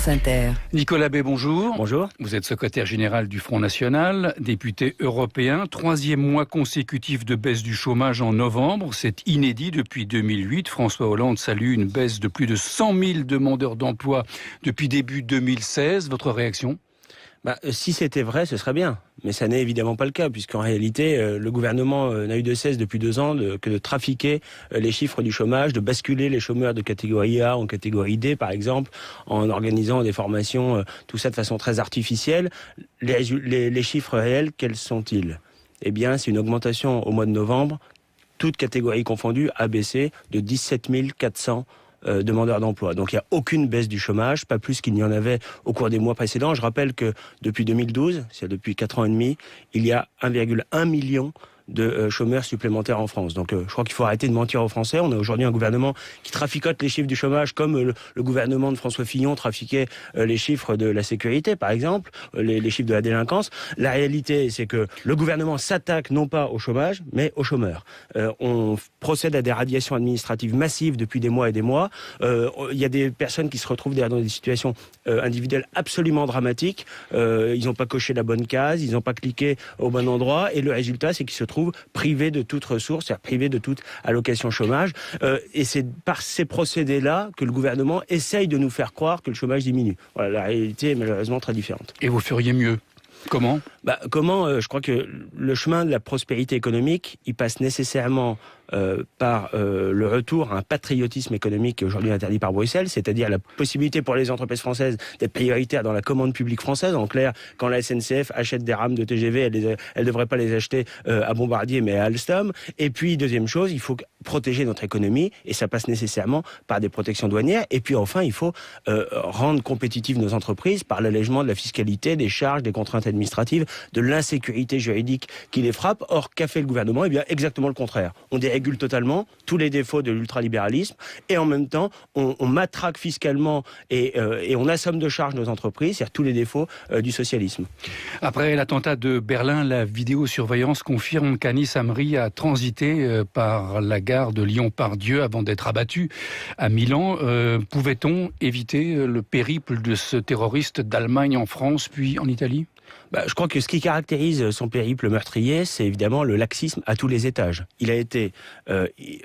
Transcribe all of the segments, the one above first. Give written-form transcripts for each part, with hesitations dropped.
France Inter. Nicolas Bay, bonjour. Bonjour. Vous êtes secrétaire général du Front National, député européen. 3e mois consécutif de baisse du chômage en novembre. C'est inédit depuis 2008. François Hollande salue une baisse de plus de 100 000 demandeurs d'emploi depuis début 2016. Votre réaction ? Si c'était vrai, ce serait bien. Mais ça n'est évidemment pas le cas, puisqu'en réalité, le gouvernement n'a eu de cesse depuis 2 ans que de trafiquer les chiffres du chômage, de basculer les chômeurs de catégorie A en catégorie D, par exemple, en organisant des formations, tout ça de façon très artificielle. Les chiffres réels, quels sont-ils ? Eh bien, c'est une augmentation au mois de novembre, toutes catégories confondues, a baissé de 17 400 demandeurs d'emploi. Donc il n'y a aucune baisse du chômage, pas plus qu'il n'y en avait au cours des mois précédents. Je rappelle que depuis 2012, c'est depuis 4 ans et demi, il y a 1,1 million de chômeurs supplémentaires en France. Donc je crois qu'il faut arrêter de mentir aux Français. On a aujourd'hui un gouvernement qui traficote les chiffres du chômage comme le gouvernement de François Fillon trafiquait les chiffres de la sécurité, par exemple, les chiffres de la délinquance. La réalité, c'est que le gouvernement s'attaque non pas au chômage, mais aux chômeurs. On procède à des radiations administratives massives depuis des mois et des mois. Il y a des personnes qui se retrouvent dans des situations individuelles absolument dramatiques. Ils n'ont pas coché la bonne case, ils n'ont pas cliqué au bon endroit, et le résultat, c'est qu'ils se trouvent privés de toute ressource, c'est-à-dire privés de toute allocation chômage. Et c'est par ces procédés-là que le gouvernement essaye de nous faire croire que le chômage diminue. Voilà, la réalité est malheureusement très différente. Et vous feriez mieux ? Comment ? Je crois que le chemin de la prospérité économique, il passe nécessairement par le retour à un patriotisme économique qui est aujourd'hui interdit par Bruxelles, c'est-à-dire la possibilité pour les entreprises françaises d'être prioritaires dans la commande publique française. En clair, quand la SNCF achète des rames de TGV, elle ne devrait pas les acheter à Bombardier mais à Alstom. Et puis, deuxième chose, il faut protéger notre économie, et ça passe nécessairement par des protections douanières. Et puis enfin, il faut rendre compétitives nos entreprises par l'allègement de la fiscalité, des charges, des contraintes administratives, de l'insécurité juridique qui les frappe. Or, qu'a fait le gouvernement ? Eh bien, exactement le contraire. On dérégule totalement tous les défauts de l'ultralibéralisme, et en même temps, on matraque fiscalement et on assomme de charges nos entreprises, c'est-à-dire tous les défauts du socialisme. Après l'attentat de Berlin, la vidéosurveillance confirme qu'Anis Amri a transité par la gare de Lyon-Part-Dieu avant d'être abattu à Milan. Pouvait-on éviter le périple de ce terroriste d'Allemagne en France, puis en Italie ? Je crois que ce qui caractérise son périple meurtrier, c'est évidemment le laxisme à tous les étages. Il a été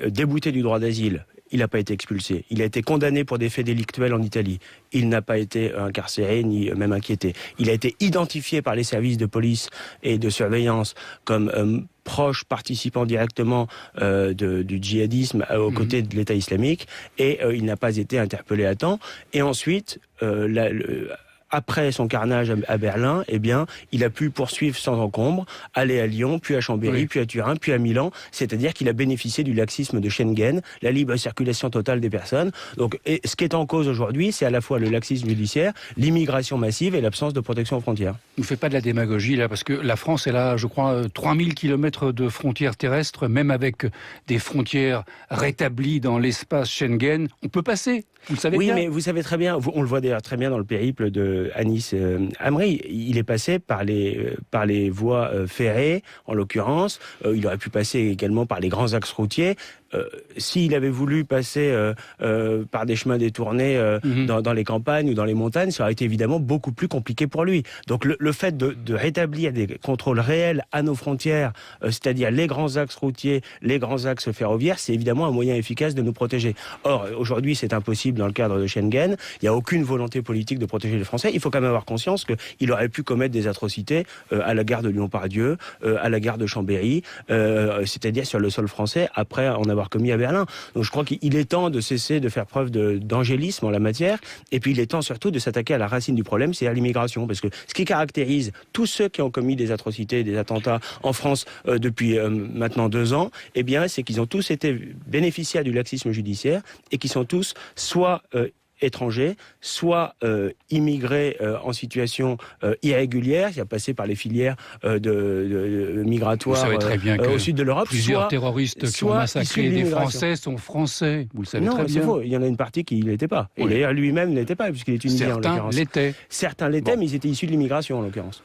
débouté du droit d'asile. Il n'a pas été expulsé. Il a été condamné pour des faits délictuels en Italie. Il n'a pas été incarcéré ni même inquiété. Il a été identifié par les services de police et de surveillance comme proche participant directement du djihadisme aux côtés de l'État islamique, et il n'a pas été interpellé à temps. Et ensuite, après son carnage à Berlin, eh bien, il a pu poursuivre sans encombre, aller à Lyon, puis à Chambéry, puis à Turin, puis à Milan. C'est-à-dire qu'il a bénéficié du laxisme de Schengen, la libre circulation totale des personnes. Donc, ce qui est en cause aujourd'hui, c'est à la fois le laxisme judiciaire, l'immigration massive et l'absence de protection aux frontières. Ne faites pas de la démagogie là, parce que la France, elle a, je crois, 3000 km de frontières terrestres, même avec des frontières rétablies dans l'espace Schengen. On peut passer, vous le savez bien. Oui, mais vous savez très bien, on le voit d'ailleurs très bien dans le périple de Anis Amri. Il est passé par les voies ferrées, en l'occurrence. Il aurait pu passer également par les grands axes routiers. S'il avait voulu passer par des chemins détournés dans les campagnes ou dans les montagnes, ça aurait été évidemment beaucoup plus compliqué pour lui. Donc le fait de rétablir des contrôles réels à nos frontières, c'est-à-dire les grands axes routiers, les grands axes ferroviaires, c'est évidemment un moyen efficace de nous protéger. Or, aujourd'hui, c'est impossible dans le cadre de Schengen. Il n'y a aucune volonté politique de protéger les Français. Il faut quand même avoir conscience qu'il aurait pu commettre des atrocités à la gare de Lyon-Part-Dieu, à la gare de Chambéry, c'est-à-dire sur le sol français, après en avoir commis à Berlin. Donc je crois qu'il est temps de cesser de faire preuve d'angélisme en la matière, et puis il est temps surtout de s'attaquer à la racine du problème, c'est à l'immigration, parce que ce qui caractérise tous ceux qui ont commis des atrocités, des attentats en France depuis maintenant 2 ans, eh bien c'est qu'ils ont tous été bénéficiaires du laxisme judiciaire, et qui sont tous soit étrangers, soit immigrés en situation irrégulière, c'est-à-dire passés par les filières migratoires vous savez très bien que au sud de l'Europe. Plusieurs terroristes qui ont massacré des Français sont français. Vous le savez très bien. Non, c'est faux. Il y en a une partie qui ne l'était pas. Et d'ailleurs, lui-même n'était pas, puisqu'il est tunisien en l'occurrence. Certains l'étaient, mais ils étaient issus de l'immigration en l'occurrence.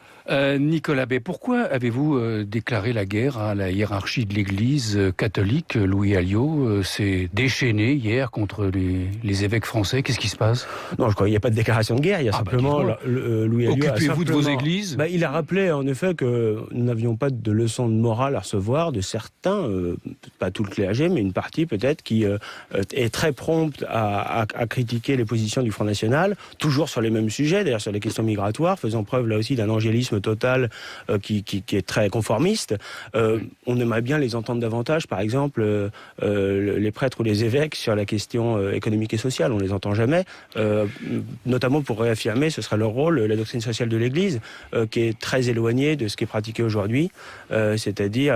Nicolas Bay, pourquoi avez-vous déclaré la guerre à la hiérarchie de l'Église catholique ? Louis Alliot s'est déchaîné hier contre les évêques français. Qu'est-ce qui qui se passe? Non, je crois qu'il n'y a pas de déclaration de guerre, il y a simplement Louis Alliot. Occupez-vous de vos églises? Il a rappelé en effet que nous n'avions pas de leçons de morale à recevoir de certains, pas tout le clergé, mais une partie peut-être, qui est très prompte à critiquer les positions du Front National, toujours sur les mêmes sujets, d'ailleurs sur les questions migratoires, faisant preuve là aussi d'un angélisme total qui est très conformiste. On aimerait bien les entendre davantage, par exemple, les prêtres ou les évêques sur la question économique et sociale. On les entend jamais, notamment pour réaffirmer, ce sera leur rôle, la doctrine sociale de l'Église, qui est très éloignée de ce qui est pratiqué aujourd'hui, c'est-à-dire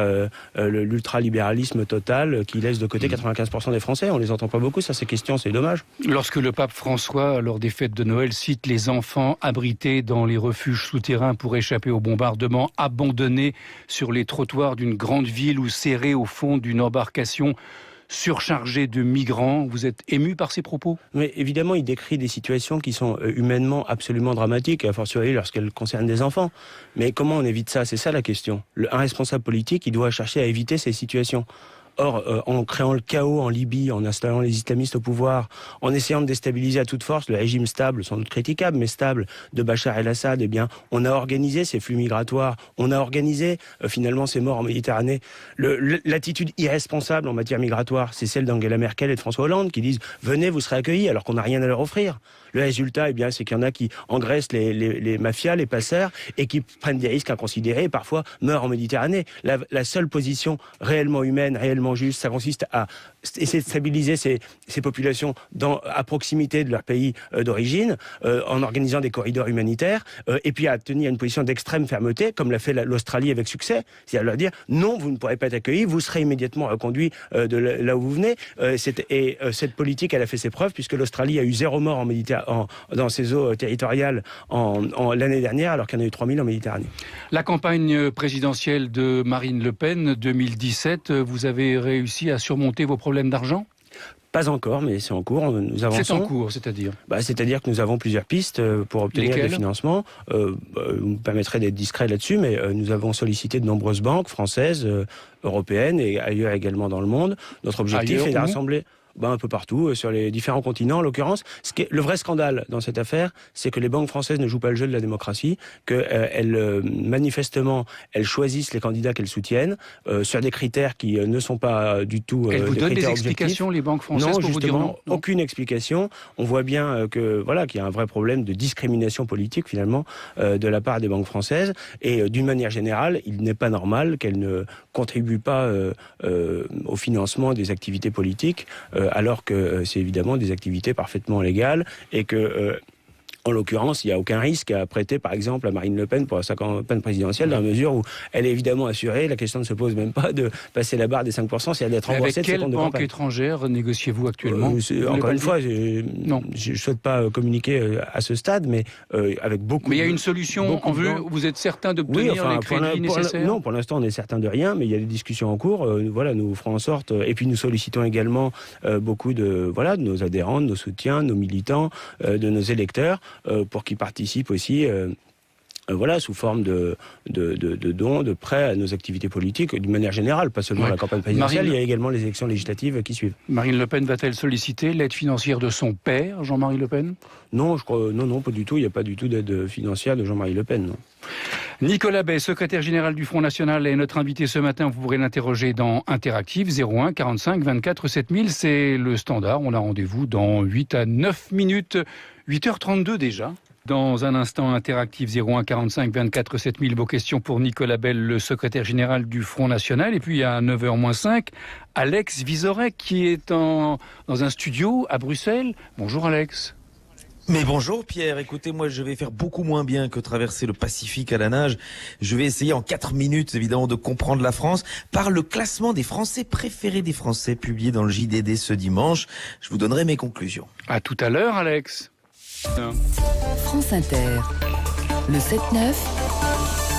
l'ultralibéralisme total qui laisse de côté 95% des Français. On les entend pas beaucoup sur ces questions, c'est dommage. Lorsque le pape François, lors des fêtes de Noël, cite les enfants abrités dans les refuges souterrains pour échapper aux bombardements, abandonnés sur les trottoirs d'une grande ville ou serrés au fond d'une embarcation surchargée de migrants, vous êtes ému par ces propos? Mais évidemment, il décrit des situations qui sont humainement absolument dramatiques, a fortiori lorsqu'elles concernent des enfants. Mais comment on évite ça? C'est ça la question. Un responsable politique, il doit chercher à éviter ces situations. Or, en créant le chaos en Libye, en installant les islamistes au pouvoir, en essayant de déstabiliser à toute force le régime stable, sans doute critiquable, mais stable, de Bachar el-Assad, eh bien, on a organisé ces flux migratoires, on a organisé finalement ces morts en Méditerranée. L'attitude irresponsable en matière migratoire, c'est celle d'Angela Merkel et de François Hollande, qui disent « Venez, vous serez accueillis », alors qu'on n'a rien à leur offrir. Le résultat, eh bien, c'est qu'il y en a qui engraissent les mafias, les passeurs, et qui prennent des risques inconsidérés, et parfois meurent en Méditerranée. La seule position réellement humaine, réellement juste, ça consiste à essayer de stabiliser ces populations à proximité de leur pays d'origine, en organisant des corridors humanitaires, et puis à tenir une position d'extrême fermeté, comme l'a fait l'Australie avec succès, c'est-à-dire leur dire non, vous ne pourrez pas être accueillis, vous serez immédiatement reconduits de là où vous venez. Cette politique, elle a fait ses preuves, puisque l'Australie a eu 0 mort en Méditerranée, dans ses eaux territoriales l'année dernière, alors qu'il y en a eu 3000 en Méditerranée. La campagne présidentielle de Marine Le Pen 2017, vous avez réussi à surmonter vos problèmes d'argent? Pas encore, mais c'est en cours. Nous avançons. C'est en cours, c'est-à-dire? C'est-à-dire que nous avons plusieurs pistes pour obtenir des financements. Vous me permettrez d'être discret là-dessus, mais nous avons sollicité de nombreuses banques françaises, européennes et ailleurs également dans le monde. Notre objectif est de rassembler un peu partout, sur les différents continents en l'occurrence. Le vrai scandale dans cette affaire, c'est que les banques françaises ne jouent pas le jeu de la démocratie, qu'elles, manifestement, elles choisissent les candidats qu'elles soutiennent, sur des critères qui ne sont pas du tout elles vous des donnent des critères explications, objectifs. les banques françaises, non, pour justement, vous dire non? Aucune explication. On voit bien qu'il y a un vrai problème de discrimination politique, finalement, de la part des banques françaises. Et d'une manière générale, il n'est pas normal qu'elles ne contribuent pas au financement des activités politiques, alors que c'est évidemment des activités parfaitement légales et que en l'occurrence, il n'y a aucun risque à prêter, par exemple, à Marine Le Pen pour sa campagne présidentielle, dans la mesure où elle est évidemment assurée. La question ne se pose même pas de passer la barre des 5%, c'est d'être remboursée de ses comptes de campagne. Avec quelle banque étrangère négociez-vous actuellement? Encore une fois, je ne souhaite pas communiquer à ce stade, mais avec beaucoup... Mais il y a une solution en vue? Vous êtes certain d'obtenir les crédits nécessaires? Non, pour l'instant, on est certain de rien, mais il y a des discussions en cours. Nous ferons en sorte... et puis, nous sollicitons également beaucoup de nos adhérents, de nos soutiens, de nos militants, de nos électeurs, pour qu'ils participent aussi sous forme de dons, de prêts à nos activités politiques, d'une manière générale, pas seulement la campagne présidentielle, il y a également les élections législatives qui suivent. Marine Le Pen va-t-elle solliciter l'aide financière de son père, Jean-Marie Le Pen? Non, je crois, non, pas du tout. Il n'y a pas du tout d'aide financière de Jean-Marie Le Pen, non. Nicolas Bay, secrétaire général du Front National, est notre invité ce matin. Vous pourrez l'interroger dans Interactive 01 45 24 7000. C'est le standard. On a rendez-vous dans 8 à 9 minutes. 8h32 déjà. Dans un instant, Interactive 01 45 24 7000. Vos questions pour Nicolas Bell, le secrétaire général du Front National. Et puis à 9h-5, Alex Vizorek qui est dans un studio à Bruxelles. Bonjour Alex. Mais bonjour Pierre, écoutez, moi je vais faire beaucoup moins bien que traverser le Pacifique à la nage. Je vais essayer en 4 minutes évidemment de comprendre la France par le classement des Français préférés des Français publié dans le JDD ce dimanche. Je vous donnerai mes conclusions. À tout à l'heure Alex. France Inter, le 7-9,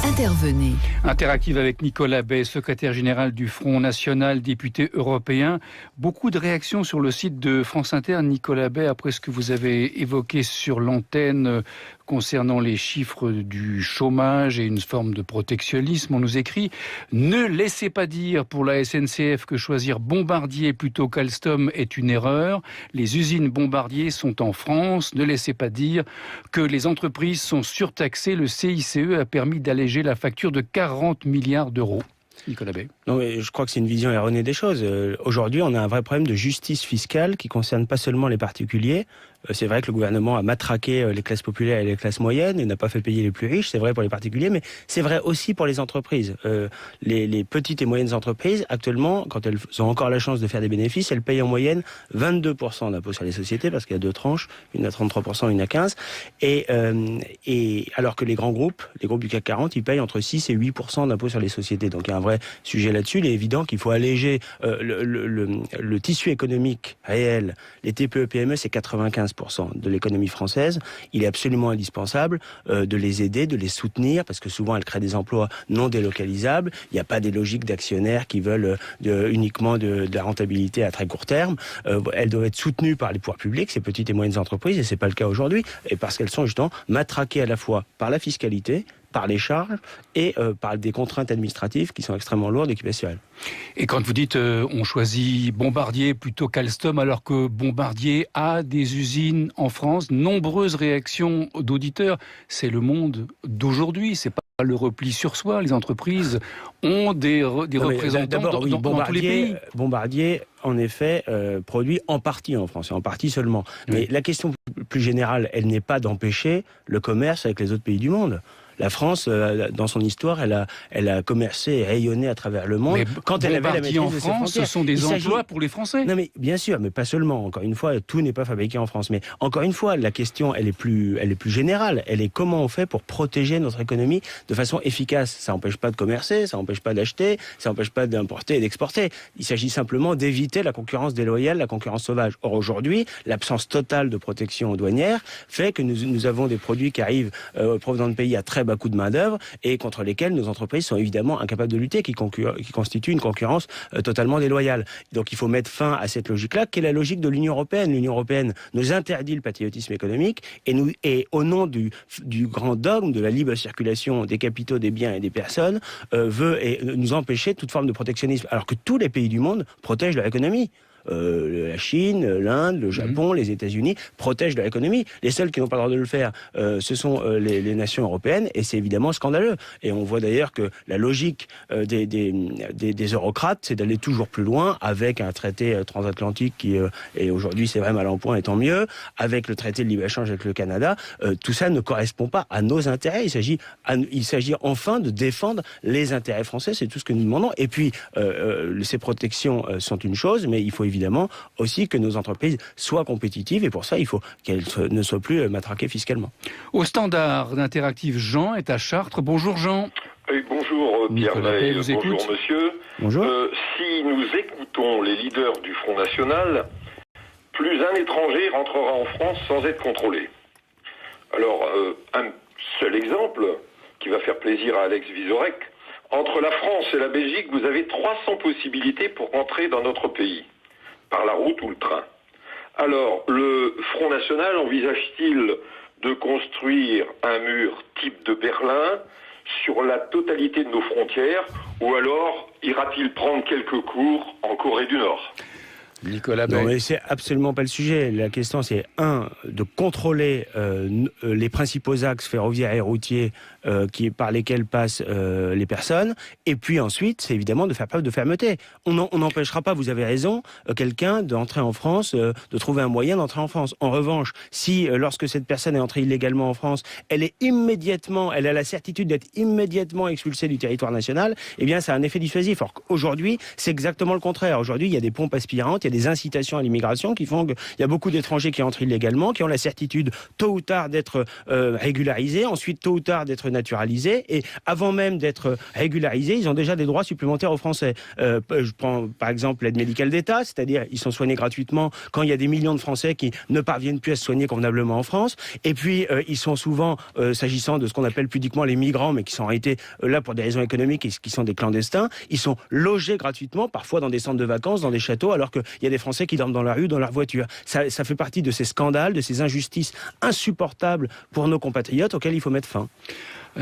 intervenez. Interactive avec Nicolas Bay, secrétaire général du Front National, député européen. Beaucoup de réactions sur le site de France Inter, Nicolas Bay, après ce que vous avez évoqué sur l'antenne concernant les chiffres du chômage et une forme de protectionnisme. On nous écrit « Ne laissez pas dire pour la SNCF que choisir Bombardier plutôt qu'Alstom est une erreur. Les usines Bombardier sont en France. Ne laissez pas dire que les entreprises sont surtaxées. Le CICE a permis d'alléger la facture de 40 milliards d'euros. » Nicolas Bay. Non, mais je crois que c'est une vision erronée des choses. Aujourd'hui, on a un vrai problème de justice fiscale qui concerne pas seulement les particuliers. C'est vrai que le gouvernement a matraqué les classes populaires et les classes moyennes et n'a pas fait payer les plus riches. C'est vrai pour les particuliers, mais c'est vrai aussi pour les entreprises. Les petites et moyennes entreprises, actuellement, quand elles ont encore la chance de faire des bénéfices, elles payent en moyenne 22% d'impôt sur les sociétés, parce qu'il y a deux tranches, une à 33%, une à 15%. Et alors que les grands groupes, les groupes du CAC 40, ils payent entre 6 et 8% d'impôt sur les sociétés. Donc il y a un vrai sujet là-dessus. Il est évident qu'il faut alléger le tissu économique réel. Les TPE-PME, c'est 95% de l'économie française. Il est absolument indispensable de les aider, de les soutenir, parce que souvent elles créent des emplois non délocalisables. Il n'y a pas des logiques d'actionnaires qui veulent uniquement de la rentabilité à très court terme. Elles doivent être soutenues par les pouvoirs publics, ces petites et moyennes entreprises, et c'est pas le cas aujourd'hui, et parce qu'elles sont justement matraquées à la fois par la fiscalité, par les charges et par des contraintes administratives qui sont extrêmement lourdes et qui pèsent sur elles. Et quand vous dites on choisit Bombardier plutôt qu'Alstom, alors que Bombardier a des usines en France, nombreuses réactions d'auditeurs, c'est le monde d'aujourd'hui, c'est pas le repli sur soi. Les entreprises ont des représentants dans tous les pays. Bombardier, en effet, produit en partie en France, et en partie seulement. Oui. Mais la question plus générale, elle n'est pas d'empêcher le commerce avec les autres pays du monde. La France, dans son histoire, elle a commercé et rayonné à travers le monde. Mais quand elle avait la maîtrise en de ses France, frontières. ce sont des emplois pour les Français. Non, mais bien sûr, mais pas seulement. Encore une fois, tout n'est pas fabriqué en France. Mais encore une fois, la question, elle est plus générale. Elle est comment on fait pour protéger notre économie de façon efficace. Ça n'empêche pas de commercer, ça n'empêche pas d'acheter, ça n'empêche pas d'importer et d'exporter. Il s'agit simplement d'éviter la concurrence déloyale, la concurrence sauvage. Or aujourd'hui, l'absence totale de protection douanière fait que nous avons des produits qui arrivent provenant de pays à très bas coût de main-d'œuvre et contre lesquels nos entreprises sont évidemment incapables de lutter, qui constituent une concurrence totalement déloyale. Donc il faut mettre fin à cette logique-là, qui est la logique de l'Union européenne. L'Union européenne nous interdit le patriotisme économique et au nom du grand dogme de la libre circulation des capitaux, des biens et des personnes, veut nous empêcher toute forme de protectionnisme, alors que tous les pays du monde protègent leur économie. La Chine, l'Inde, le Japon, les États-Unis protègent leur économie. Les seuls qui n'ont pas le droit de le faire, ce sont les nations européennes, et c'est évidemment scandaleux. Et on voit d'ailleurs que la logique des eurocrates, c'est d'aller toujours plus loin avec un traité transatlantique qui est aujourd'hui, c'est vrai, mal en point, et tant mieux, avec le traité de libre-échange avec le Canada. Tout ça ne correspond pas à nos intérêts. Il s'agit enfin de défendre les intérêts français, c'est tout ce que nous demandons. Et puis, ces protections sont une chose, mais il faut évidemment aussi que nos entreprises soient compétitives, et pour ça, il faut qu'elles ne soient plus matraquées fiscalement. Au standard d'Interactive, Jean est à Chartres. Bonjour Jean. Oui, bonjour Pierre Lay, bonjour monsieur. Bonjour. Si nous écoutons les leaders du Front National, plus un étranger rentrera en France sans être contrôlé. Alors, un seul exemple qui va faire plaisir à Alex Vizorek. Entre la France et la Belgique, vous avez 300 possibilités pour rentrer dans notre pays, par la route ou le train. Alors, le Front National envisage-t-il de construire un mur type de Berlin sur la totalité de nos frontières, ou alors ira-t-il prendre quelques cours en Corée du Nord ? Nicolas Bay. Non, mais c'est absolument pas le sujet. La question, c'est de contrôler les principaux axes ferroviaires et routiers par lesquels passent les personnes, et puis ensuite, c'est évidemment de faire preuve de fermeté. On n'empêchera pas, vous avez raison, quelqu'un d'entrer en France, de trouver un moyen d'entrer en France. En revanche, si lorsque cette personne est entrée illégalement en France, elle a la certitude d'être immédiatement expulsée du territoire national, eh bien, ça a un effet dissuasif. Or, aujourd'hui, c'est exactement le contraire. Aujourd'hui, il y a des pompes aspirantes, il y qu'il y a des incitations à l'immigration qui font qu'il y a beaucoup d'étrangers qui entrent illégalement, qui ont la certitude tôt ou tard d'être régularisés, ensuite tôt ou tard d'être naturalisés, et avant même d'être régularisés, ils ont déjà des droits supplémentaires aux Français. Je prends par exemple l'aide médicale d'État, c'est-à-dire ils sont soignés gratuitement quand il y a des millions de Français qui ne parviennent plus à se soigner convenablement en France. Et puis ils sont souvent, s'agissant de ce qu'on appelle pudiquement les migrants, mais qui sont en réalité là pour des raisons économiques et qui sont des clandestins, ils sont logés gratuitement, parfois dans des centres de vacances, dans des châteaux, alors qu'il y a des Français qui dorment dans la rue, dans leur voiture. Ça fait partie de ces scandales, de ces injustices insupportables pour nos compatriotes auxquels il faut mettre fin.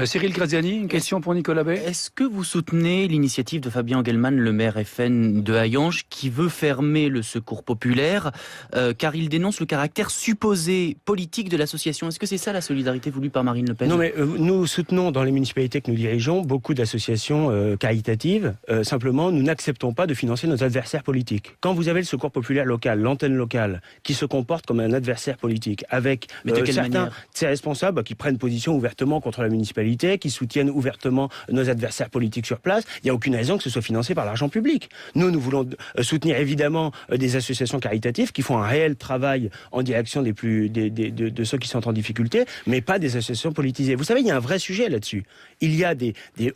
Cyril Graziani, une question pour Nicolas Bay. Est-ce que vous soutenez l'initiative de Fabien Engelmann, le maire FN de Hayange, qui veut fermer le secours populaire, car il dénonce le caractère supposé politique de l'association? Est-ce que c'est ça la solidarité voulue par Marine Le Pen? Non, mais nous soutenons dans les municipalités que nous dirigeons beaucoup d'associations caritatives. Simplement, nous n'acceptons pas de financer nos adversaires politiques. Quand vous avez le secours populaire local, l'antenne locale, qui se comporte comme un adversaire politique, avec certains de ses responsables qui prennent position ouvertement contre la municipalité, qui soutiennent ouvertement nos adversaires politiques sur place, il n'y a aucune raison que ce soit financé par l'argent public. Nous voulons soutenir évidemment des associations caritatives qui font un réel travail en direction de ceux qui sont en difficulté, mais pas des associations politisées. Vous savez, il y a un vrai sujet là-dessus. Il y a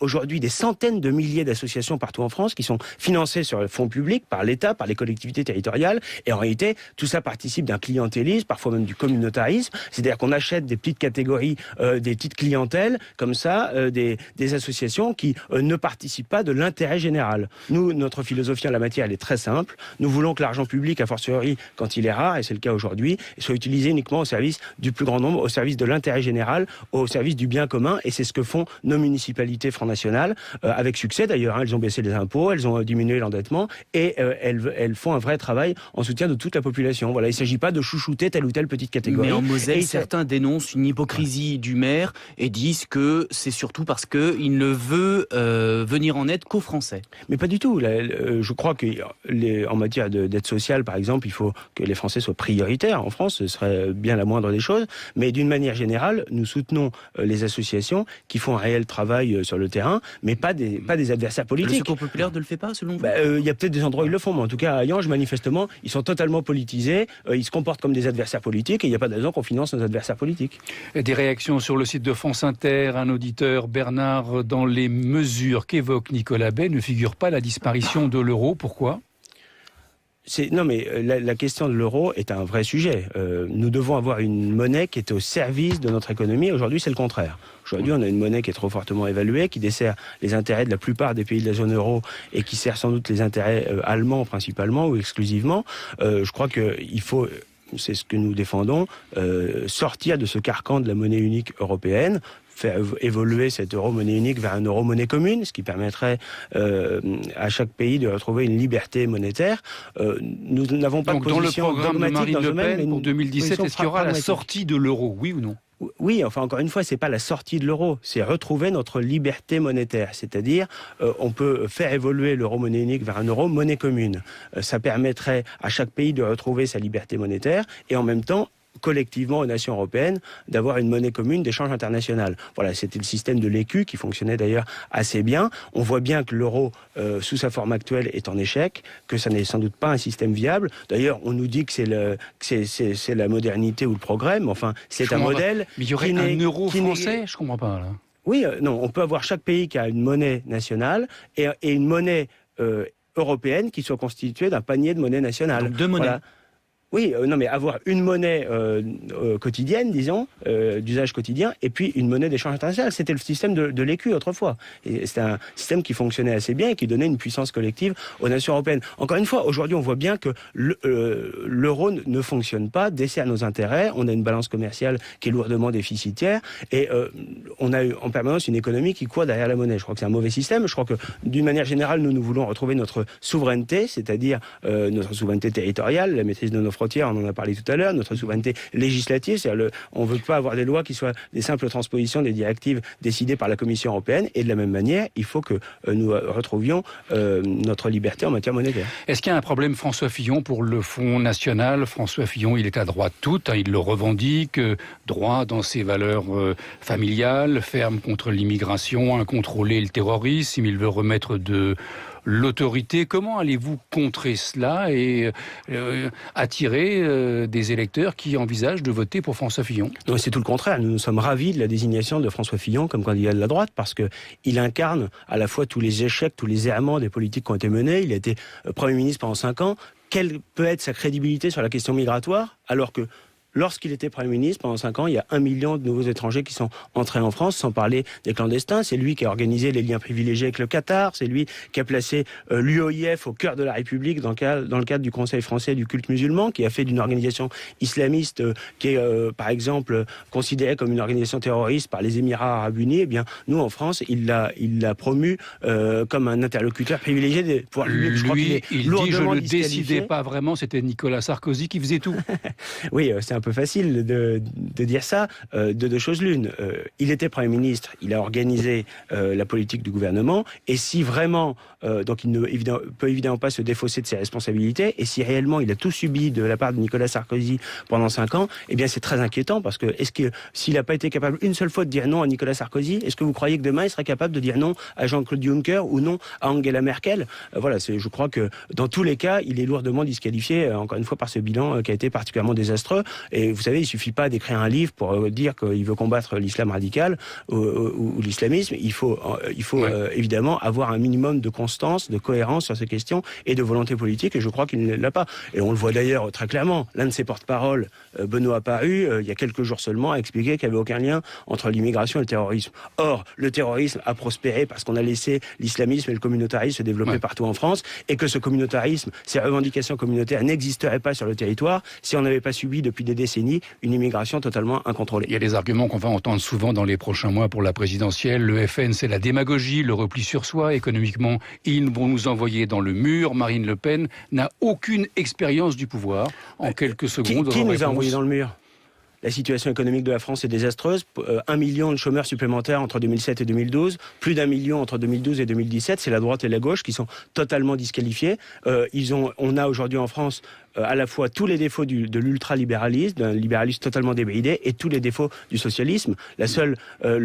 aujourd'hui des centaines de milliers d'associations partout en France qui sont financées sur le fonds public, par l'État, par les collectivités territoriales, et en réalité, tout ça participe d'un clientélisme, parfois même du communautarisme, c'est-à-dire qu'on achète des petites catégories, des petites clientèles, comme ça, des associations qui ne participent pas de l'intérêt général. Nous, notre philosophie en la matière, elle est très simple. Nous voulons que l'argent public, a fortiori, quand il est rare, et c'est le cas aujourd'hui, soit utilisé uniquement au service du plus grand nombre, au service de l'intérêt général, au service du bien commun, et c'est ce que font nos municipalités Front National, avec succès d'ailleurs. Elles ont baissé les impôts, elles ont diminué l'endettement, et elles font un vrai travail en soutien de toute la population. Voilà, il ne s'agit pas de chouchouter telle ou telle petite catégorie. Mais en Moselle, certains dénoncent une hypocrisie du maire et disent que c'est surtout parce qu'il ne veut venir en aide qu'aux Français. Mais pas du tout. Je crois qu'en matière d'aide sociale, par exemple, il faut que les Français soient prioritaires. En France, ce serait bien la moindre des choses. Mais d'une manière générale, nous soutenons les associations qui font un réel travail sur le terrain, mais pas des adversaires politiques. Le Secours populaire ne le fait pas, selon vous? Il y a peut-être des endroits où ils le font, mais en tout cas, à Hayange, manifestement, ils sont totalement politisés, ils se comportent comme des adversaires politiques, et il n'y a pas de raison qu'on finance nos adversaires politiques. Et des réactions sur le site de France Inter. Un auditeur, Bernard, dans les mesures qu'évoque Nicolas Bay ne figure pas la disparition de l'euro. Pourquoi ? Non, mais la question de l'euro est un vrai sujet. Nous devons avoir une monnaie qui est au service de notre économie. Aujourd'hui, c'est le contraire. Aujourd'hui, on a une monnaie qui est trop fortement évaluée, qui dessert les intérêts de la plupart des pays de la zone euro et qui sert sans doute les intérêts allemands principalement ou exclusivement. Je crois qu'il faut... C'est ce que nous défendons, sortir de ce carcan de la monnaie unique européenne, faire évoluer cette euro-monnaie unique vers une euro-monnaie commune, ce qui permettrait à chaque pays de retrouver une liberté monétaire. Nous n'avons pas de position dogmatique dans le domaine. Pour 2017, est-ce qu'il y aura la sortie de l'euro, oui ou non ? Oui, enfin encore une fois, c'est pas la sortie de l'euro, c'est retrouver notre liberté monétaire, c'est-à-dire on peut faire évoluer l'euro-monnaie unique vers un euro-monnaie commune. Ça permettrait à chaque pays de retrouver sa liberté monétaire et en même temps collectivement aux nations européennes d'avoir une monnaie commune d'échange international. Voilà, c'était le système de l'écu qui fonctionnait d'ailleurs assez bien. On voit bien que l'euro, sous sa forme actuelle, est en échec, que ça n'est sans doute pas un système viable. D'ailleurs, on nous dit que c'est la modernité ou le progrès, mais enfin, c'est un modèle... Mais il y aurait un euro français ? Je comprends pas, là. Oui, non, on peut avoir chaque pays qui a une monnaie nationale et une monnaie européenne qui soit constituée d'un panier de monnaie nationale. Donc deux monnaies. Voilà. Oui, non, mais avoir une monnaie quotidienne, disons, d'usage quotidien, et puis une monnaie d'échange international. C'était le système de l'écu autrefois. Et c'était un système qui fonctionnait assez bien et qui donnait une puissance collective aux nations européennes. Encore une fois, aujourd'hui, on voit bien que l'euro ne fonctionne pas, dessert nos intérêts. On a une balance commerciale qui est lourdement déficitaire et on a en permanence une économie qui court derrière la monnaie. Je crois que c'est un mauvais système. Je crois que, d'une manière générale, nous voulons retrouver notre souveraineté, c'est-à-dire notre souveraineté territoriale, la maîtrise de nos frontières, on en a parlé tout à l'heure, notre souveraineté législative, c'est-à-dire on ne veut pas avoir des lois qui soient des simples transpositions des directives décidées par la Commission européenne, et de la même manière, il faut que nous retrouvions notre liberté en matière monétaire. Est-ce qu'il y a un problème, François Fillon, pour le Front National ? François Fillon, il est à droite toute, il le revendique, droit dans ses valeurs familiales, ferme contre l'immigration, incontrôler le terrorisme, il veut remettre de l'autorité. Comment allez-vous contrer cela et attirer des électeurs qui envisagent de voter pour François Fillon? Non, c'est tout le contraire. Nous sommes ravis de la désignation de François Fillon comme candidat de la droite parce qu'il incarne à la fois tous les échecs, tous les errements des politiques qui ont été menées. Il a été Premier ministre pendant 5 ans. Quelle peut être sa crédibilité sur la question migratoire alors que lorsqu'il était Premier ministre, pendant 5 ans, il y a 1 million de nouveaux étrangers qui sont entrés en France, sans parler des clandestins. C'est lui qui a organisé les liens privilégiés avec le Qatar. C'est lui qui a placé l'UOIF au cœur de la République dans le cadre du Conseil français du culte musulman, qui a fait d'une organisation islamiste qui est, par exemple, considérée comme une organisation terroriste par les Émirats arabes unis. Eh bien, nous, en France, il l'a promu comme un interlocuteur privilégié des pouvoirs publics. Je crois qu'il est il dit « je ne décidais pas vraiment », c'était Nicolas Sarkozy qui faisait tout. Oui, c'est un peu facile de dire ça, de 2 choses l'une. Il était Premier ministre, il a organisé la politique du gouvernement, et si vraiment, donc il ne peut évidemment pas se défausser de ses responsabilités, et si réellement il a tout subi de la part de Nicolas Sarkozy pendant 5 ans, eh bien c'est très inquiétant, parce que s'il n'a pas été capable une seule fois de dire non à Nicolas Sarkozy, est-ce que vous croyez que demain il serait capable de dire non à Jean-Claude Juncker ou non à Angela Merkel? Voilà, je crois que dans tous les cas, il est lourdement disqualifié, encore une fois, par ce bilan qui a été particulièrement désastreux. Et vous savez, il suffit pas d'écrire un livre pour dire qu'il veut combattre l'islam radical ou l'islamisme. Il faut évidemment avoir un minimum de constance, de cohérence sur ces questions et de volonté politique. Et je crois qu'il ne l'a pas. Et on le voit d'ailleurs très clairement. L'un de ses porte-parole, Benoît Paru, il y a quelques jours seulement, a expliqué qu'il n'y avait aucun lien entre l'immigration et le terrorisme. Or, le terrorisme a prospéré parce qu'on a laissé l'islamisme et le communautarisme se développer partout en France, et que ce communautarisme, ces revendications communautaires n'existeraient pas sur le territoire si on n'avait pas subi depuis des décennies une immigration totalement incontrôlée. Il y a des arguments qu'on va entendre souvent dans les prochains mois pour la présidentielle. Le FN, c'est la démagogie, le repli sur soi. Économiquement, ils vont nous envoyer dans le mur. Marine Le Pen n'a aucune expérience du pouvoir. En quelques secondes... Qui nous a envoyés dans le mur ? La situation économique de la France est désastreuse. 1 million de chômeurs supplémentaires entre 2007 et 2012. Plus d'1 million entre 2012 et 2017. C'est la droite et la gauche qui sont totalement disqualifiés. On a aujourd'hui en France à la fois tous les défauts de l'ultralibéralisme, d'un libéralisme totalement débridé, et tous les défauts du socialisme. Le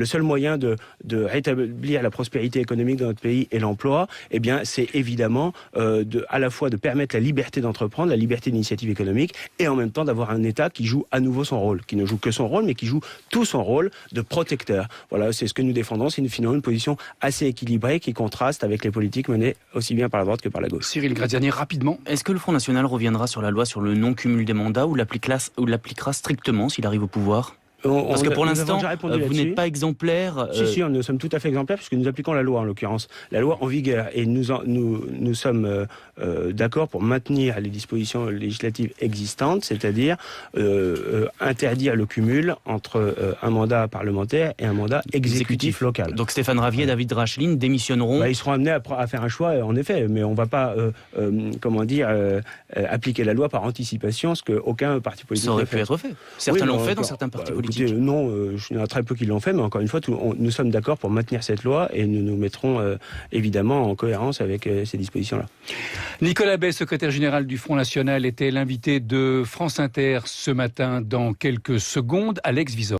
seul moyen de rétablir la prospérité économique dans notre pays et l'emploi, eh bien, c'est évidemment à la fois de permettre la liberté d'entreprendre, la liberté d'initiative économique, et en même temps d'avoir un État qui joue à nouveau son rôle, qui ne joue que son rôle, mais qui joue tout son rôle de protecteur. Voilà, c'est ce que nous défendons. C'est finalement une position assez équilibrée qui contraste avec les politiques menées aussi bien par la droite que par la gauche. Cyril Graziani, rapidement. Est-ce que le Front National reviendra sur la loi sur le non-cumul des mandats ou l'appliquera strictement s'il arrive au pouvoir ? Parce que pour l'instant, vous n'êtes pas exemplaire. Si, nous sommes tout à fait exemplaires puisque nous appliquons la loi en l'occurrence, la loi en vigueur, et nous sommes d'accord pour maintenir les dispositions législatives existantes, c'est-à-dire interdire le cumul entre un mandat parlementaire et un mandat exécutif local. Donc Stéphane Ravier et David Racheline démissionneront. Ils seront amenés à faire un choix, en effet, mais on ne va pas, appliquer la loi par anticipation, ce qu'aucun parti politique. Ça aurait pu être fait. Certains l'ont fait dans certains partis politiques. Non, il y en a très peu qui l'ont fait, mais encore une fois, nous sommes d'accord pour maintenir cette loi et nous nous mettrons évidemment en cohérence avec ces dispositions-là. Nicolas Bay, secrétaire général du Front National, était l'invité de France Inter ce matin. Dans quelques secondes, Alex Vizor.